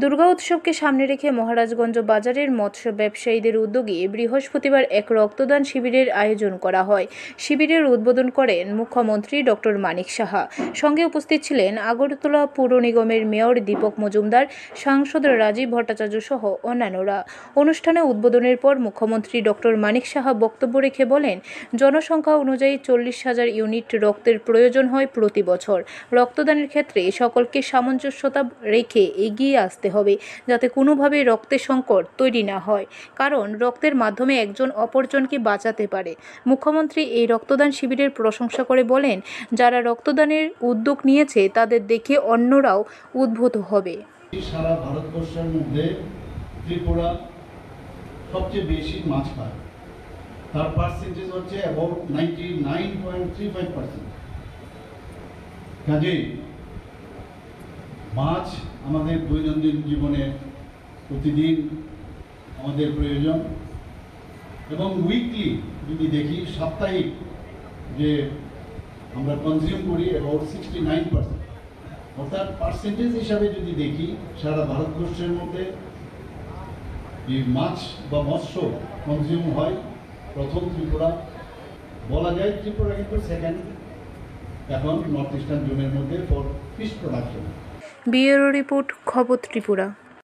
দুর্গা উৎসবকে সামনে রেখে মহারাজগঞ্জ বাজারের মৎস্য ব্যবসায়ীদের উদ্যোগে বৃহস্পতিবার এক রক্তদান শিবিরের আয়োজন করা হয়। শিবিরের উদ্বোধন করেন মুখ্যমন্ত্রী ডক্টর মানিক সাহা। সঙ্গে উপস্থিত ছিলেন আগরতলা পৌর নিগমের মেয়র দীপক মজুমদার, সাংসদ রাজীব ভট্টাচার্য সহ অন্যান্যরা। অনুষ্ঠানে উদ্বোধনের পর মুখ্যমন্ত্রী ডক্টর মানিক সাহা বক্তব্য রেখে বলেন, জনসংখ্যা অনুযায়ী 40,000 ইউনিট রক্তের প্রয়োজন হয় প্রতি বছর। রক্তদানের ক্ষেত্রে সকলকে সামঞ্জস্যতা রেখে এগিয়ে আসতে হবে, যাতে কোনোভাবে রক্তের সংকট তৈরি না হয়, কারণ রক্তের মাধ্যমে একজন অপরজনকে বাঁচাতে পারে। মুখ্যমন্ত্রী এই রক্তদান শিবিরের প্রশংসা করে বলেন, যারা রক্তদানের উদ্যোগ নিয়েছে তাদের দেখে অন্যরাও উদ্বুদ্ধ হবে। সারা ভারতবর্ষের মধ্যে ত্রিপুরা সবচেয়ে বেশি মাছ খায়, তার পার্সেন্টেজ হচ্ছে অ্যাবাউট 99.35%। কাজেই মাছ আমাদের দৈনন্দিন জীবনে প্রতিদিন আমাদের প্রয়োজন, এবং উইকলি যদি দেখি, সাপ্তাহিক যে আমরা কনজিউম করি অ্যাবাউট 69%। অর্থাৎ পার্সেন্টেজ হিসাবে যদি দেখি, সারা ভারতবর্ষের মধ্যে এই মাছ বা মৎস্য কনজিউম হয় প্রথম ত্রিপুরা, বলা যায় ত্রিপুরা কিন্তু সেকেন্ড এখন নর্থ ইস্টার্ন জোনের মধ্যে for fish production. Bureau report, খবর ত্রিপুরা।